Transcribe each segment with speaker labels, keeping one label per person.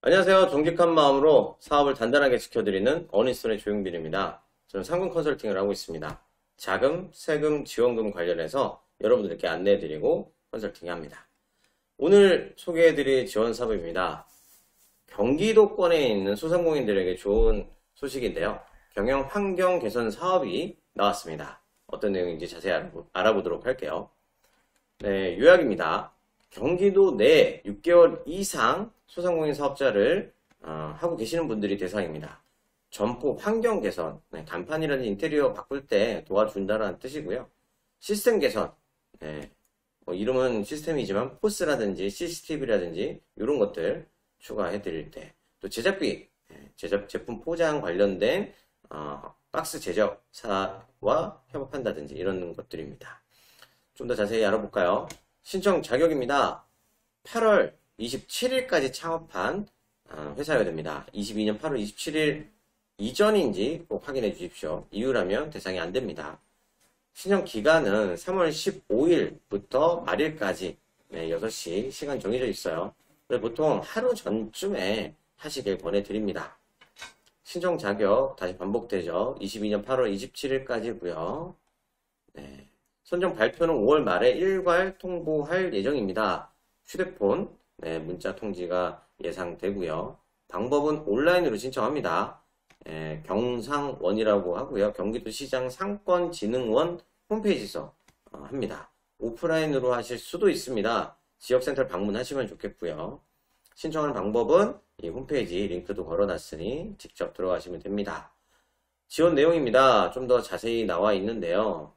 Speaker 1: 안녕하세요. 정직한 마음으로 사업을 단단하게 지켜드리는 어니스톤의 조용빈입니다. 저는 상금 컨설팅을 하고 있습니다. 자금, 세금, 지원금 관련해서 여러분들께 안내해드리고 컨설팅합니다. 오늘 소개해드릴 지원 사업입니다. 경기도권에 있는 소상공인들에게 좋은 소식인데요. 경영 환경 개선 사업이 나왔습니다. 어떤 내용인지 자세히 알아보도록 할게요. 네, 요약입니다. 경기도 내 6개월 이상 소상공인 사업자를 하고 계시는 분들이 대상입니다. 점포 환경 개선, 간판이라든지 인테리어 바꿀 때 도와준다는 뜻이고요. 시스템 개선, 이름은 시스템이지만 포스라든지 CCTV라든지 이런 것들 추가해 드릴 때, 또 제작비, 제품 포장 관련된 박스 제작사와 협업한다든지 이런 것들입니다. 좀 더 자세히 알아볼까요? 신청 자격입니다. 8월 27일까지 창업한 회사여야 됩니다. 22년 8월 27일 이전인지 꼭 확인해 주십시오. 이유라면 대상이 안 됩니다. 신청 기간은 3월 15일부터 말일까지 6시 시간 정해져 있어요. 보통 하루 전쯤에 하시길 권해드립니다. 신청 자격 다시 반복되죠. 22년 8월 27일까지고요. 선정 발표는 5월 말에 일괄 통보할 예정입니다. 휴대폰, 문자 통지가 예상되고요. 방법은 온라인으로 신청합니다. 경상원이라고 하고요. 경기도시장 상권진흥원 홈페이지에서 합니다. 오프라인으로 하실 수도 있습니다. 지역센터를 방문하시면 좋겠고요. 신청하는 방법은 이 홈페이지 링크도 걸어놨으니 직접 들어가시면 됩니다. 지원 내용입니다. 좀 더 자세히 나와 있는데요.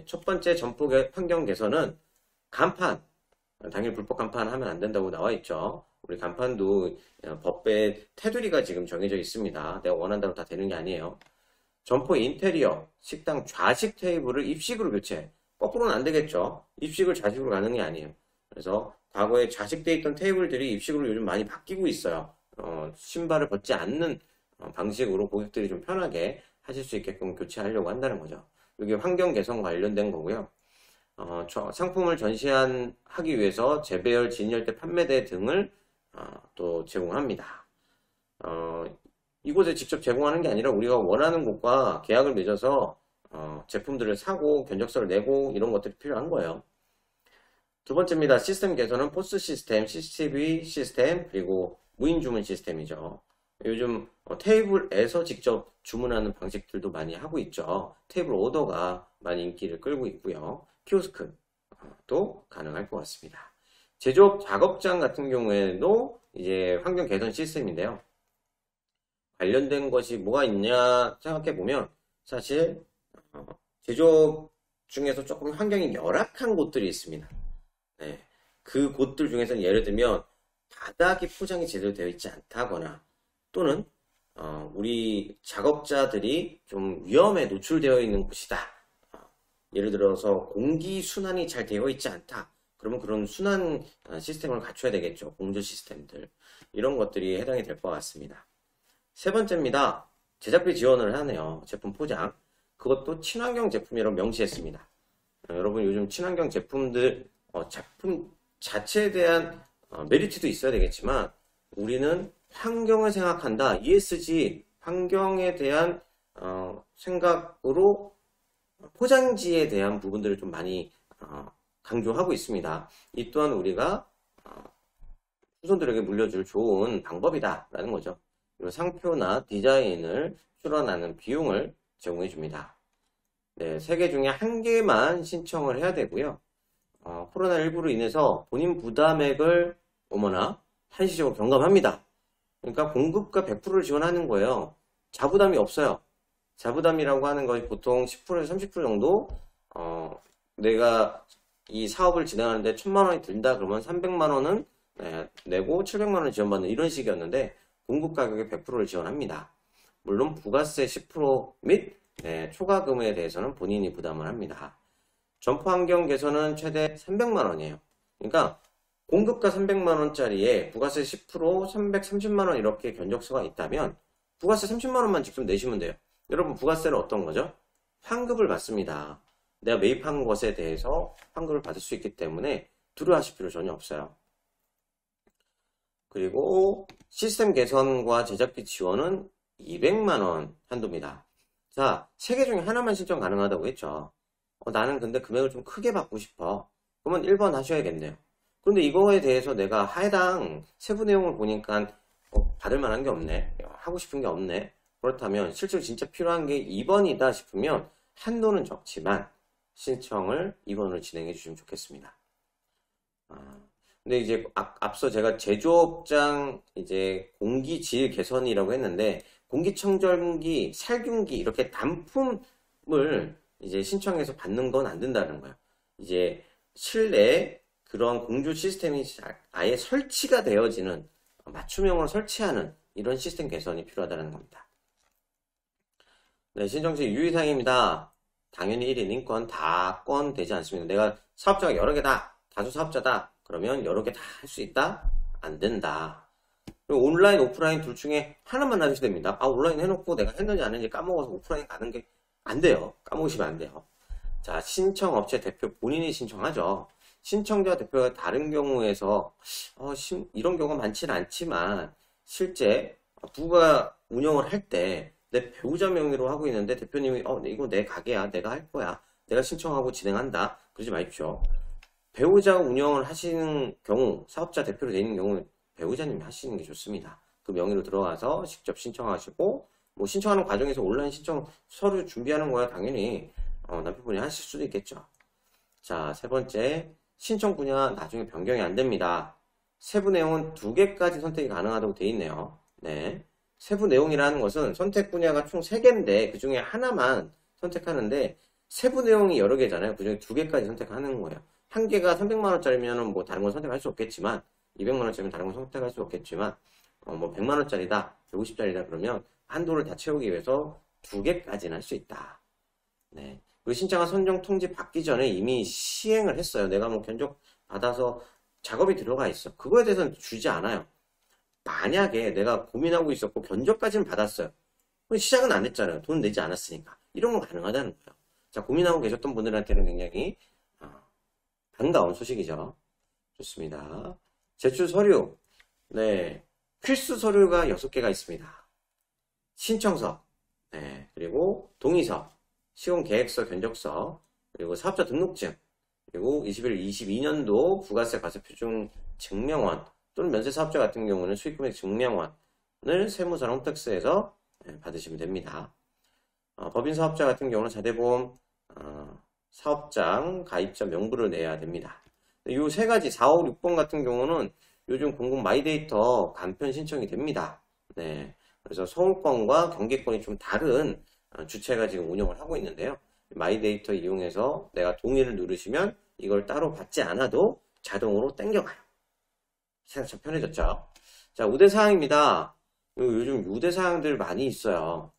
Speaker 1: 첫 번째 점포 환경 개선은 간판, 당일 불법 간판 하면 안 된다고 나와 있죠. 우리 간판도 법에 테두리가 지금 정해져 있습니다. 내가 원한다고 다 되는 게 아니에요. 점포 인테리어, 식당 좌식 테이블을 입식으로 교체. 거꾸로는 안 되겠죠. 입식을 좌식으로 가는 게 아니에요. 그래서 과거에 좌식되어 있던 테이블들이 입식으로 요즘 많이 바뀌고 있어요. 신발을 벗지 않는 방식으로 고객들이 좀 편하게 하실 수 있게끔 교체하려고 한다는 거죠. 이게 환경 개선 관련된 거고요. 상품을 하기 위해서 재배열, 진열대, 판매대 등을 또 제공합니다. 이곳에 직접 제공하는 게 아니라 우리가 원하는 곳과 계약을 맺어서 제품들을 사고 견적서를 내고 이런 것들이 필요한 거예요. 두 번째입니다. 시스템 개선은 포스 시스템, CCTV 시스템, 그리고 무인 주문 시스템이죠. 요즘 테이블에서 직접 주문하는 방식들도 많이 하고 있죠. 테이블 오더가 많이 인기를 끌고 있고요. 키오스크도 가능할 것 같습니다. 제조업 작업장 같은 경우에도 이제 환경 개선 시스템인데요. 관련된 것이 뭐가 있냐 생각해 보면 사실 제조업 중에서 조금 환경이 열악한 곳들이 있습니다. 그 곳들 중에서는 예를 들면 바닥이 포장이 제대로 되어 있지 않다거나 또는 우리 작업자들이 좀 위험에 노출되어 있는 곳이다. 예를 들어서 공기 순환이 잘 되어 있지 않다. 그러면 그런 순환 시스템을 갖춰야 되겠죠. 공조 시스템들. 이런 것들이 해당이 될 것 같습니다. 세 번째입니다. 제작비 지원을 하네요. 제품 포장. 그것도 친환경 제품이라고 명시했습니다. 여러분 요즘 친환경 제품들 제품 자체에 대한 메리트도 있어야 되겠지만 우리는 환경을 생각한다. ESG 환경에 대한 생각으로 포장지에 대한 부분들을 좀 많이 강조하고 있습니다. 이 또한 우리가 후손들에게 물려줄 좋은 방법이다 라는 거죠. 그리고 상표나 디자인을 출원하는 비용을 제공해 줍니다. 3개 중에 1개만 신청을 해야 되고요. 코로나19로 인해서 본인 부담액을 한시적으로 경감합니다. 그러니까 공급가 100%를 지원하는 거예요. 자부담이 없어요. 자부담이라고 하는 것이 보통 10%에서 30% 정도 내가 이 사업을 진행하는데 1000만 원이 든다 그러면 300만 원은 내고 700만 원을 지원받는 이런 식이었는데 공급 가격의 100%를 지원합니다. 물론 부가세 10%및 초과금에 대해서는 본인이 부담을 합니다. 점포 환경 개선은 최대 300만 원이에요. 그러니까 공급가 300만 원짜리에 부가세 10% 330만 원 이렇게 견적서가 있다면 부가세 30만 원만 직접 내시면 돼요. 여러분 부가세는 어떤 거죠? 환급을 받습니다. 내가 매입한 것에 대해서 환급을 받을 수 있기 때문에 두려워하실 필요 전혀 없어요. 그리고 시스템 개선과 제작비 지원은 200만 원 한도입니다. 자, 3개 중에 하나만 신청 가능하다고 했죠. 나는 근데 금액을 좀 크게 받고 싶어. 그러면 1번 하셔야겠네요. 그런데 이거에 대해서 내가 해당 세부 내용을 보니까 받을 만한 게 없네. 하고 싶은 게 없네. 그렇다면 실제로 진짜 필요한 게 2번이다 싶으면 한도는 적지만 신청을 2번으로 진행해 주시면 좋겠습니다. 근데 이제 앞서 제가 제조업장 이제 공기질 개선이라고 했는데 공기청정기, 살균기 이렇게 단품을 이제 신청해서 받는 건 안 된다는 거예요. 이제 실내에 그런 공조 시스템이 아예 설치가 되어지는 맞춤형으로 설치하는 이런 시스템 개선이 필요하다는 겁니다. 네, 신청시 유의사항입니다. 당연히 1인 인권 다 건 되지 않습니다. 내가 사업자가 여러 개다, 다수 사업자다, 그러면 여러 개 다 할 수 있다? 안 된다. 그리고 온라인, 오프라인 둘 중에 하나만 놔주셔야 됩니다. 온라인 해놓고 내가 했는지 안 했는지 까먹어서 오프라인 가는 게 안 돼요. 까먹으시면 안 돼요. 자, 신청업체 대표 본인이 신청하죠. 신청자 대표가 다른 경우에서 이런 경우가 많지는 않지만 실제 부가 운영을 할 때 내 배우자 명의로 하고 있는데 대표님이 이거 내 가게야, 내가 할 거야, 내가 신청하고 진행한다, 그러지 마십시오. 배우자 운영을 하시는 경우, 사업자 대표로 되어 있는 경우 배우자님이 하시는 게 좋습니다. 그 명의로 들어가서 직접 신청하시고, 뭐 신청하는 과정에서 온라인 신청 서류 준비하는 거야 당연히 남편분이 하실 수도 있겠죠. 자, 세 번째, 신청 분야 나중에 변경이 안 됩니다. 세부 내용은 2개까지 선택이 가능하다고 되어 있네요. 네. 세부 내용이라는 것은 선택 분야가 총 3개인데 그 중에 하나만 선택하는데 세부 내용이 여러 개잖아요. 그 중에 2개까지 선택하는 거예요. 한 개가 300만원짜리면 뭐 다른 건 선택할 수 없겠지만 200만원짜리면 다른 건 선택할 수 없겠지만 뭐 100만원짜리다, 150짜리다 그러면 한도를 다 채우기 위해서 2개까지는 할 수 있다. 네. 그 신청한 선정 통지 받기 전에 이미 시행을 했어요. 내가 뭐 견적 받아서 작업이 들어가 있어. 그거에 대해서는 주지 않아요. 만약에 내가 고민하고 있었고 견적까지는 받았어요. 시작은 안 했잖아요. 돈 내지 않았으니까. 이런 건 가능하다는 거예요. 자, 고민하고 계셨던 분들한테는 굉장히 반가운 소식이죠. 좋습니다. 제출 서류. 네. 필수 서류가 6개가 있습니다. 신청서, 네. 그리고 동의서, 시공계획서, 견적서, 그리고 사업자 등록증, 그리고 21-22년도 부가세 과세표준 증명원, 또는 면세사업자 같은 경우는 수익금액 증명원을 세무사나 홈택스에서 받으시면 됩니다. 법인사업자 같은 경우는 자대보험 사업장 가입자 명부를 내야 됩니다. 이 3가지 4, 5, 6번 같은 경우는 요즘 공공 마이데이터 간편 신청이 됩니다. 네, 그래서 서울권과 경기권이 좀 다른 주체가 지금 운영을 하고 있는데요. 마이데이터 이용해서 내가 동의를 누르시면 이걸 따로 받지 않아도 자동으로 땡겨가요. 생각 참 편해졌죠. 자, 우대사항입니다. 요즘 우대사항들 많이 있어요.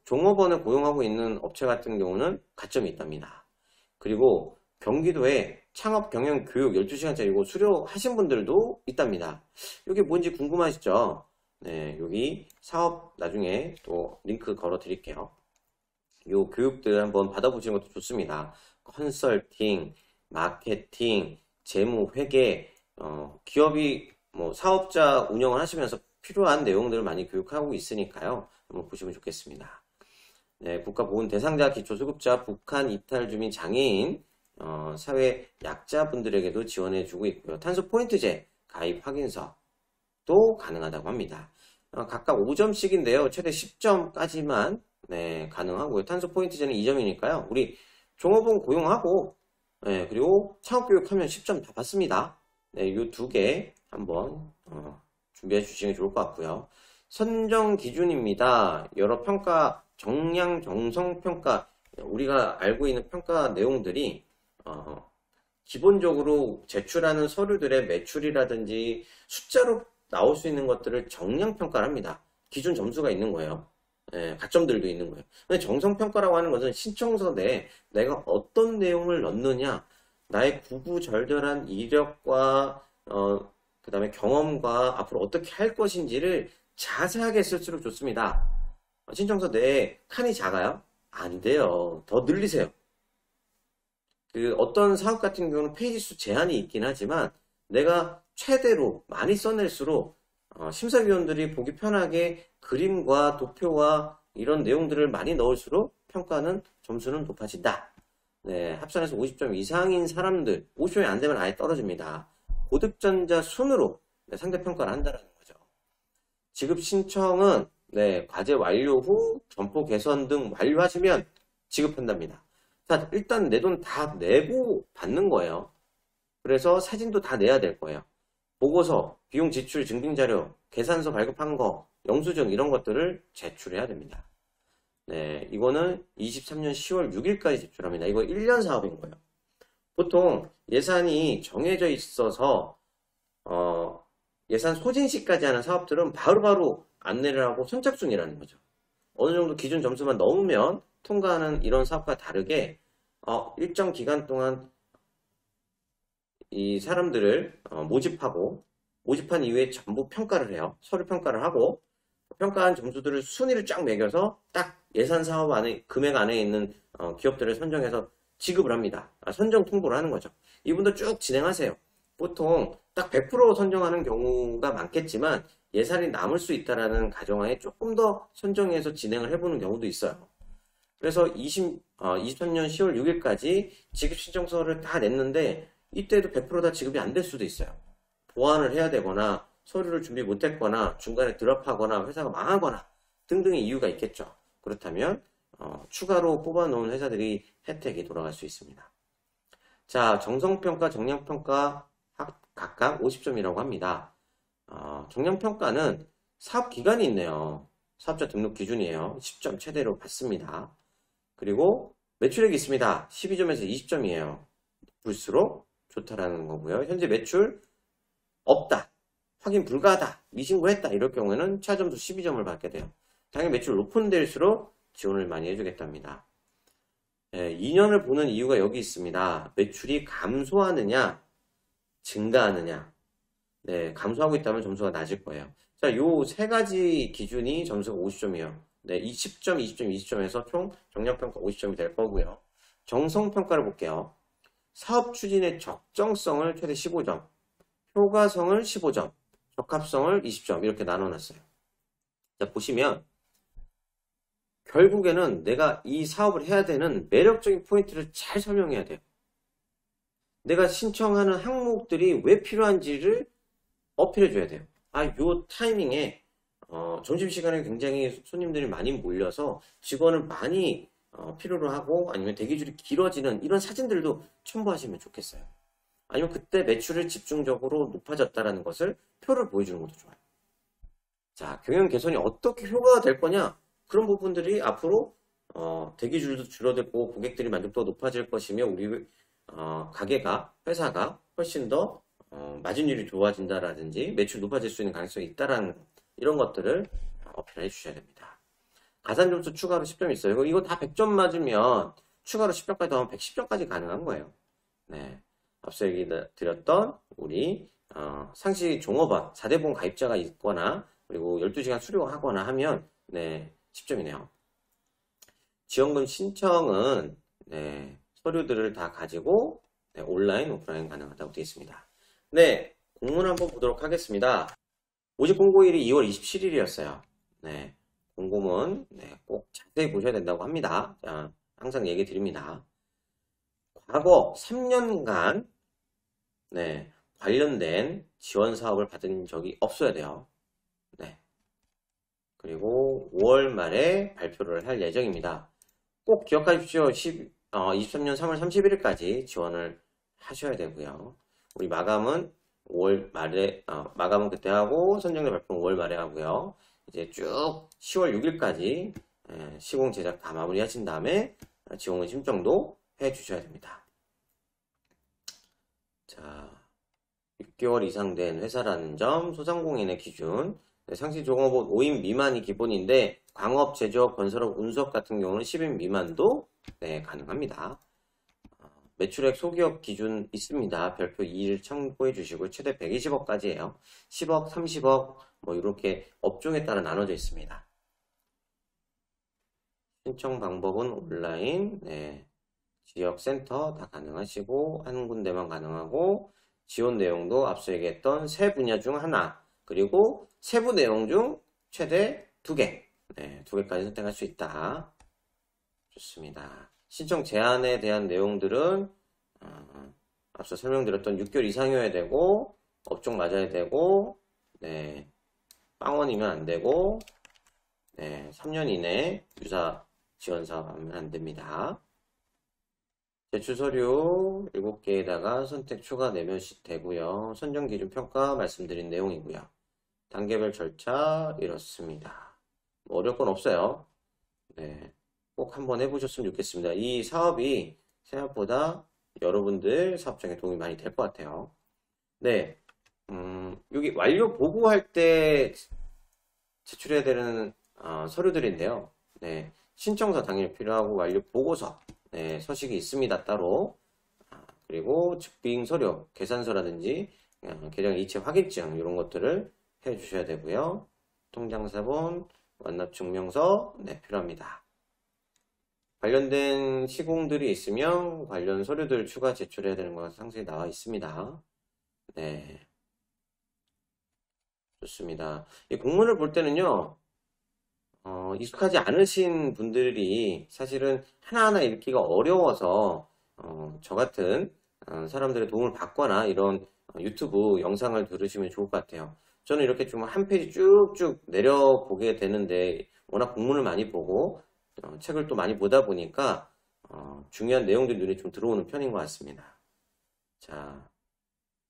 Speaker 1: 종업원을 고용하고 있는 업체 같은 경우는 가점이 있답니다. 그리고 경기도에 창업 경영 교육 12시간짜리고 수료하신 분들도 있답니다. 이게 뭔지 궁금하시죠? 네, 여기 사업 나중에 또 링크 걸어 드릴게요. 요 교육들 한번 받아보시는 것도 좋습니다. 컨설팅, 마케팅, 재무, 회계, 기업이 뭐 사업자 운영을 하시면서 필요한 내용들을 많이 교육하고 있으니까요. 한번 보시면 좋겠습니다. 네, 국가보훈 대상자, 기초수급자, 북한 이탈 주민, 장애인, 사회 약자분들에게도 지원해주고 있고요. 탄소 포인트제 가입 확인서도 가능하다고 합니다. 각각 5점씩인데요. 최대 10점까지만 네, 가능하고요. 탄소 포인트제는 2점이니까요. 우리 종업원 고용하고 네, 그리고 창업교육하면 10점 다 받습니다. 네, 이 2개 한번 준비해 주시면 좋을 것 같고요. 선정 기준입니다. 여러 평가, 정량, 정성 평가, 우리가 알고 있는 평가 내용들이 기본적으로 제출하는 서류들의 매출이라든지 숫자로 나올 수 있는 것들을 정량 평가를 합니다. 기준 점수가 있는 거예요. 예, 가점들도 있는 거예요. 근데 정성 평가라고 하는 것은 신청서 내에 내가 어떤 내용을 넣느냐, 나의 구구절절한 이력과 그 다음에 경험과 앞으로 어떻게 할 것인지를 자세하게 쓸수록 좋습니다. 신청서 내에 칸이 작아요? 안 돼요. 더 늘리세요. 어떤 사업 같은 경우는 페이지 수 제한이 있긴 하지만 내가 최대로 많이 써낼수록 심사위원들이 보기 편하게 그림과 도표와 이런 내용들을 많이 넣을수록 평가는 점수는 높아진다. 네, 합산해서 50점 이상인 사람들, 50점이 안 되면 아예 떨어집니다. 고득점자 순으로 네, 상대평가를 한다는 거죠. 지급 신청은 네, 과제 완료 후 점포 개선 등 완료하시면 지급한답니다. 자, 일단 내 돈 다 내고 받는 거예요. 그래서 사진도 다 내야 될 거예요. 보고서, 비용 지출 증빙자료, 계산서 발급한 거, 영수증 이런 것들을 제출해야 됩니다. 네, 이거는 23년 10월 6일까지 제출합니다. 이거 1년 사업인 거예요. 보통 예산이 정해져 있어서 예산 소진 시까지 하는 사업들은 바로바로 안내를 하고 선착순이라는 거죠. 어느 정도 기준 점수만 넘으면 통과하는 이런 사업과 다르게 일정 기간 동안 이 사람들을 모집하고 모집한 이후에 전부 평가를 해요. 서류 평가를 하고 평가한 점수들을 순위를 쫙 매겨서 딱 예산 사업 안에 금액 안에 있는 기업들을 선정해서 지급을 합니다. 선정 통보를 하는 거죠. 이분도 쭉 진행하세요. 보통 딱 100% 선정하는 경우가 많겠지만 예산이 남을 수 있다라는 가정하에 조금 더 선정해서 진행을 해보는 경우도 있어요. 그래서 23년 10월 6일까지 지급 신청서를 다 냈는데 이때도 100% 다 지급이 안 될 수도 있어요. 보완을 해야 되거나 서류를 준비 못했거나 중간에 드랍하거나 회사가 망하거나 등등의 이유가 있겠죠. 그렇다면 추가로 뽑아놓은 회사들이 혜택이 돌아갈 수 있습니다. 자, 정성평가, 정량평가 각각 50점이라고 합니다. 정량평가는 사업기간이 있네요. 사업자 등록 기준이에요. 10점 최대로 받습니다. 그리고 매출액이 있습니다. 12점에서 20점이에요. 높을수록 좋다라는 거고요. 현재 매출 없다, 확인 불가하다, 미신고했다 이럴 경우에는 차점수 12점을 받게 돼요. 당연히 매출 높은 데일수록 지원을 많이 해주겠답니다. 2년을 보는 이유가 여기 있습니다. 매출이 감소하느냐 증가하느냐. 네, 감소하고 있다면 점수가 낮을 거예요. 자, 요 세 가지 기준이 점수가 50점이에요. 네, 20점, 20점, 20점에서 총 정량평가 50점이 될 거고요. 정성평가를 볼게요. 사업 추진의 적정성을 최대 15점, 효과성을 15점, 적합성을 20점 이렇게 나눠놨어요. 자, 보시면 결국에는 내가 이 사업을 해야 되는 매력적인 포인트를 잘 설명해야 돼요. 내가 신청하는 항목들이 왜 필요한지를 어필해줘야 돼요. 요 타이밍에 점심시간에 굉장히 손님들이 많이 몰려서 직원을 많이 필요로 하고 아니면 대기줄이 길어지는 이런 사진들도 첨부하시면 좋겠어요. 아니면 그때 매출을 집중적으로 높아졌다는 것을 표를 보여주는 것도 좋아요. 자, 경영 개선이 어떻게 효과가 될 거냐? 그런 부분들이 앞으로 대기줄도 줄어들고 고객들이 만족도가 높아질 것이며 우리 가게가, 회사가 훨씬 더 마진율이 좋아진다라든지 매출 높아질 수 있는 가능성이 있다라는 이런 것들을 어필해 주셔야 됩니다. 가산 점수 추가로 10점 있어요. 이거 다 100점 맞으면 추가로 10점까지 더하면 110점까지 가능한 거예요. 네. 앞서 얘기 드렸던 우리 상시 종업원 4대보험 가입자가 있거나 그리고 12시간 수료하거나 하면 네, 10점이네요. 지원금 신청은 네, 서류들을 다 가지고 네, 온라인, 오프라인 가능하다고 되어 있습니다. 네, 공문 한번 보도록 하겠습니다. 모집 공고일이 2월 27일이었어요. 네, 공고문 네, 꼭 자세히 보셔야 된다고 합니다. 자, 항상 얘기 드립니다. 과거 3년간 네, 관련된 지원 사업을 받은 적이 없어야 돼요. 네. 그리고 5월 말에 발표를 할 예정입니다. 꼭 기억하십시오. 23년 3월 31일까지 지원을 하셔야 되고요. 우리 마감은 5월 말에, 마감은 그때 하고 선정자 발표는 5월 말에 하고요. 이제 쭉 10월 6일까지 시공 제작 다 마무리하신 다음에 지원금 신청도 해 주셔야 됩니다. 자, 6개월 이상 된 회사라는 점, 소상공인의 기준, 상시 종업원 5인 미만이 기본인데 광업, 제조업, 건설업, 운수업 같은 경우는 10인 미만도 네, 가능합니다. 매출액 소기업 기준 있습니다. 별표 2를 참고해 주시고 최대 120억까지예요. 10억, 30억 뭐 이렇게 업종에 따라 나눠져 있습니다. 신청 방법은 온라인, 네, 지역센터 다 가능하시고 한 군데만 가능하고 지원 내용도 앞서 얘기했던 세 분야 중 하나 그리고 세부 내용 중 최대 2개. 네, 2개까지 선택할 수 있다. 좋습니다. 신청 제한에 대한 내용들은 앞서 설명드렸던 6개월 이상이어야 되고 업종 맞아야 되고 네, 빵원이면 안 되고 네, 3년 이내 유사 지원 사업 하면 안 됩니다. 제출 서류 7개에다가 선택 추가 내면 되고요. 선정 기준 평가 말씀드린 내용이고요. 단계별 절차 이렇습니다. 뭐 어려울 건 없어요. 네, 꼭 한번 해보셨으면 좋겠습니다. 이 사업이 생각보다 여러분들 사업장에 도움이 많이 될 것 같아요. 네, 여기 완료 보고할 때 제출해야 되는 서류들인데요. 네, 신청서 당연히 필요하고 완료 보고서, 네, 서식이 있습니다. 따로. 그리고 즉빙 서류, 계산서라든지 계정 이체 확인증 이런 것들을 해 주셔야 되고요. 통장사본, 완납증명서, 네, 필요합니다. 관련된 시공들이 있으면 관련 서류들 추가 제출해야 되는 거 상세히 나와 있습니다. 네, 좋습니다. 이 공문을 볼 때는요, 익숙하지 않으신 분들이 사실은 하나하나 읽기가 어려워서 저 같은 사람들의 도움을 받거나 이런 유튜브 영상을 들으시면 좋을 것 같아요. 저는 이렇게 좀 한 페이지 쭉쭉 내려보게 되는데 워낙 공문을 많이 보고 책을 또 많이 보다 보니까 중요한 내용들이 눈에 좀 들어오는 편인 것 같습니다. 자,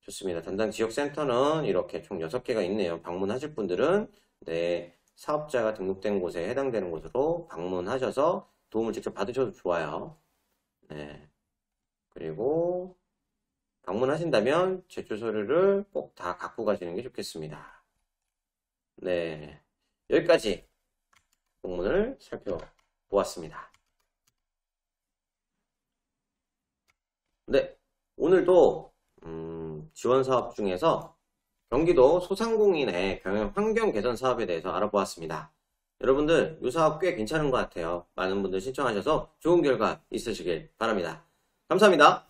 Speaker 1: 좋습니다. 담당 지역센터는 이렇게 총 6개가 있네요. 방문하실 분들은 네, 사업자가 등록된 곳에 해당되는 곳으로 방문하셔서 도움을 직접 받으셔도 좋아요. 네. 그리고 방문하신다면 제출 서류를 꼭 다 갖고 가시는 게 좋겠습니다. 네. 여기까지 공문을 살펴보았습니다. 네. 오늘도 지원 사업 중에서 경기도 소상공인의 경영 환경 개선 사업에 대해서 알아보았습니다. 여러분들 이 사업 꽤 괜찮은 것 같아요. 많은 분들 신청하셔서 좋은 결과 있으시길 바랍니다. 감사합니다.